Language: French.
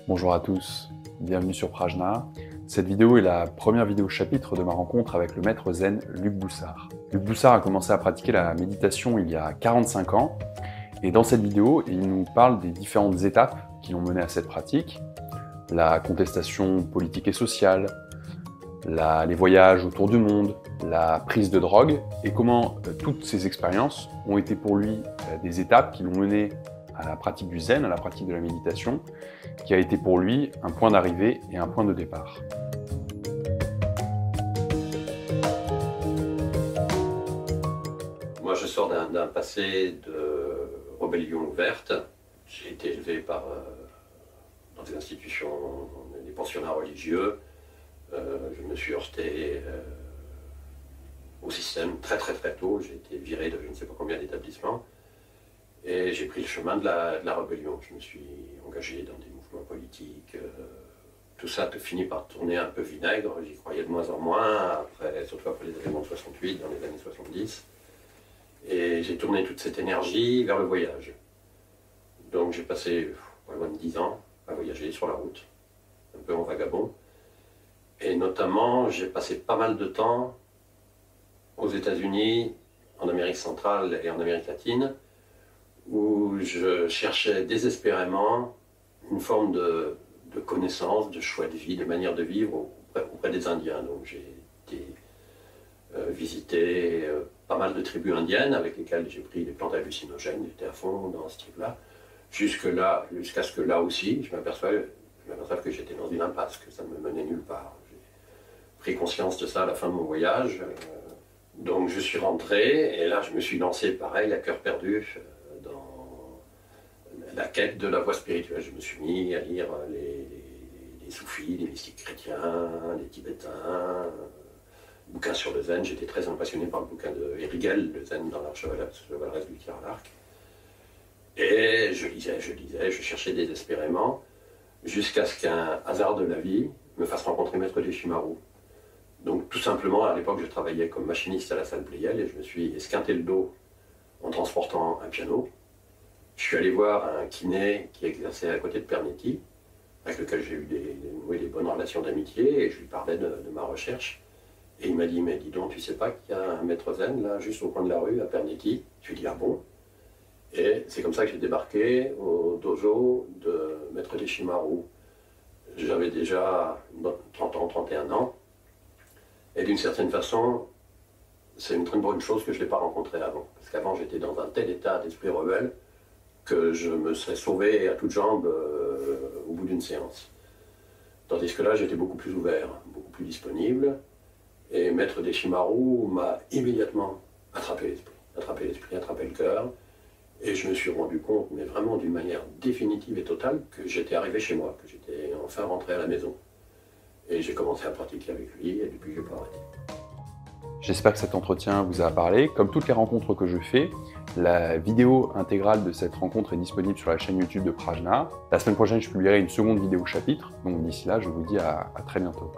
Bonjour à tous, bienvenue sur Prajna. Cette vidéo est la première vidéo chapitre de ma rencontre avec le maître zen Luc Boussard. Luc Boussard a commencé à pratiquer la méditation il y a 45 ans et dans cette vidéo, il nous parle des différentes étapes qui l'ont mené à cette pratique, la contestation politique et sociale, les voyages autour du monde, la prise de drogue et comment toutes ces expériences ont été pour lui des étapes qui l'ont mené à la pratique du zen, à la pratique de la méditation, qui a été pour lui un point d'arrivée et un point de départ. Moi, je sors d'un passé de rébellion ouverte. J'ai été élevé dans des institutions, des pensionnats religieux. Je me suis heurté au système très tôt. J'ai été viré de je ne sais pas combien d'établissements. Et j'ai pris le chemin de la rébellion. Je me suis engagé dans des mouvements politiques. Tout ça a fini par tourner un peu vinaigre. J'y croyais de moins en moins, surtout après les événements de 68, dans les années 70. Et j'ai tourné toute cette énergie vers le voyage. Donc j'ai passé pas loin de 10 ans à voyager sur la route, un peu en vagabond. Et notamment, j'ai passé pas mal de temps aux États-Unis, en Amérique centrale et en Amérique latine, où je cherchais désespérément une forme de connaissance, de choix de vie, de manière de vivre auprès des Indiens. Donc j'ai été visiter pas mal de tribus indiennes avec lesquelles j'ai pris des plantes hallucinogènes, j'étais à fond dans ce type-là. Jusqu'à ce que là aussi, je m'aperçoive que j'étais dans une impasse, que ça ne me menait nulle part. J'ai pris conscience de ça à la fin de mon voyage. Donc je suis rentré et là je me suis lancé pareil à cœur perdu dans la quête de la voie spirituelle. Je me suis mis à lire les soufis, les mystiques chrétiens, les tibétains, bouquins sur le zen. J'étais très impressionné par le bouquin de Erigel, le zen dans l'art chevaleresque du tir à l'arc. Et je lisais, je cherchais désespérément, jusqu'à ce qu'un hasard de la vie me fasse rencontrer Maître Deshimaru. Donc tout simplement, à l'époque, je travaillais comme machiniste à la salle Pleyel et je me suis esquinté le dos en transportant un piano. Je suis allé voir un kiné qui exerçait à côté de Pernetti, avec lequel j'ai eu noué des bonnes relations d'amitié, et je lui parlais de ma recherche. Et il m'a dit, mais dis donc, tu sais pas qu'il y a un maître zen, là, juste au coin de la rue, à Pernetti? Je lui ai dit, ah bon? Et c'est comme ça que j'ai débarqué au dojo de Maître Deshimaru. J'avais déjà 30 ans, 31 ans. Et d'une certaine façon, c'est une très bonne chose que je ne l'ai pas rencontré avant. Parce qu'avant, j'étais dans un tel état d'esprit rebelle que je me serais sauvé à toutes jambes au bout d'une séance. Tandis que là, j'étais beaucoup plus ouvert, beaucoup plus disponible. Et Maître Deshimaru m'a immédiatement attrapé l'esprit, attrapé le cœur. Et je me suis rendu compte, mais vraiment d'une manière définitive et totale, que j'étais arrivé chez moi, que j'étais enfin rentré à la maison. Et j'ai commencé à pratiquer avec lui, et depuis, je n'ai pas arrêté. J'espère que cet entretien vous a parlé. Comme toutes les rencontres que je fais, la vidéo intégrale de cette rencontre est disponible sur la chaîne YouTube de Prajna. La semaine prochaine, je publierai une seconde vidéo chapitre. Donc d'ici là, je vous dis à très bientôt.